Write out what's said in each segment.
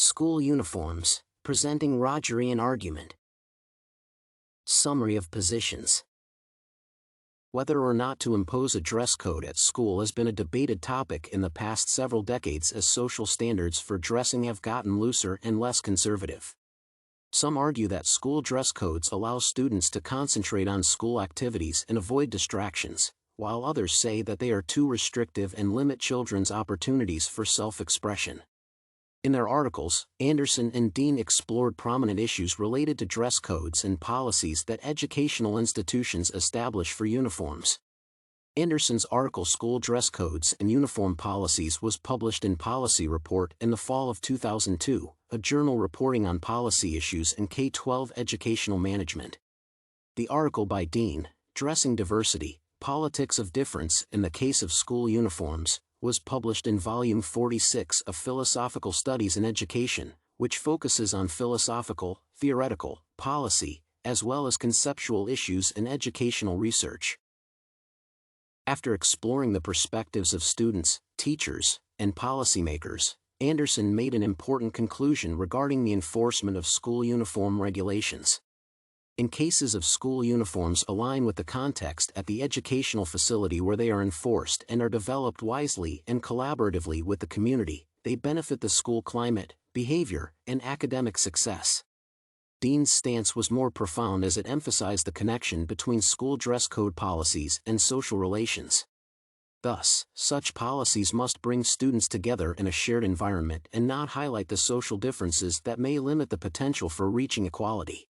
School uniforms, presenting Rogerian argument. Summary of positions. Whether or not to impose a dress code at school has been a debated topic in the past several decades as social standards for dressing have gotten looser and less conservative. Some argue that school dress codes allow students to concentrate on school activities and avoid distractions, while others say that they are too restrictive and limit children's opportunities for self-expression. In their articles, Anderson and Deane explored prominent issues related to dress codes and policies that educational institutions establish for uniforms. Anderson's article School Dress Codes and Uniform Policies was published in Policy Report in the fall of 2002, a journal reporting on policy issues in K-12 educational management. The article by Deane, Dressing Diversity, Politics of Difference in the Case of School Uniforms, was published in Volume 46 of Philosophical Studies in Education, which focuses on philosophical, theoretical, policy, as well as conceptual issues in educational research. After exploring the perspectives of students, teachers, and policymakers, Anderson made an important conclusion regarding the enforcement of school uniform regulations. In cases of school uniforms align with the context at the educational facility where they are enforced and are developed wisely and collaboratively with the community, they benefit the school climate, behavior, and academic success. Deane's stance was more profound as it emphasized the connection between school dress code policies and social relations. Thus, such policies must bring students together in a shared environment and not highlight the social differences that may limit the potential for reaching equality.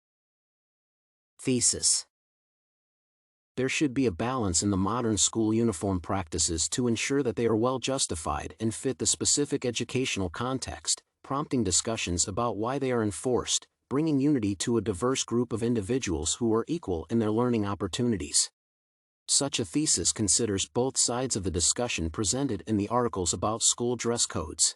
Thesis. There should be a balance in the modern school uniform practices to ensure that they are well justified and fit the specific educational context, prompting discussions about why they are enforced, bringing unity to a diverse group of individuals who are equal in their learning opportunities. Such a thesis considers both sides of the discussion presented in the articles about school dress codes.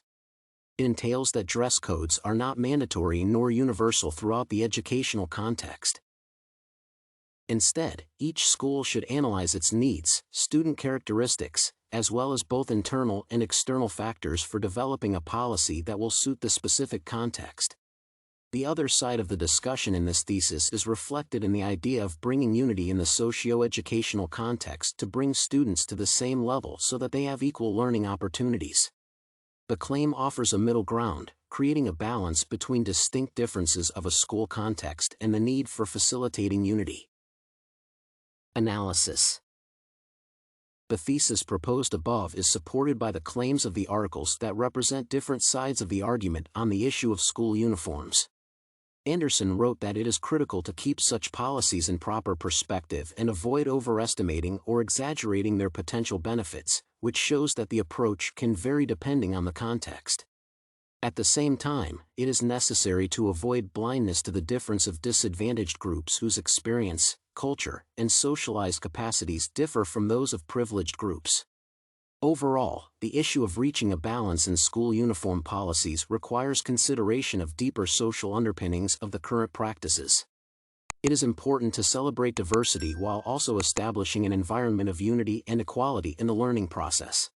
It entails that dress codes are not mandatory nor universal throughout the educational context. Instead, each school should analyze its needs, student characteristics, as well as both internal and external factors for developing a policy that will suit the specific context. The other side of the discussion in this thesis is reflected in the idea of bringing unity in the socio-educational context to bring students to the same level so that they have equal learning opportunities. The claim offers a middle ground, creating a balance between distinct differences of a school context and the need for facilitating unity. Analysis. The thesis proposed above is supported by the claims of the articles that represent different sides of the argument on the issue of school uniforms. Anderson wrote that it is critical to keep such policies in proper perspective and avoid overestimating or exaggerating their potential benefits, which shows that the approach can vary depending on the context. At the same time, it is necessary to avoid blindness to the difference of disadvantaged groups whose experience, culture, and socialized capacities differ from those of privileged groups. Overall, the issue of reaching a balance in school uniform policies requires consideration of deeper social underpinnings of the current practices. It is important to celebrate diversity while also establishing an environment of unity and equality in the learning process.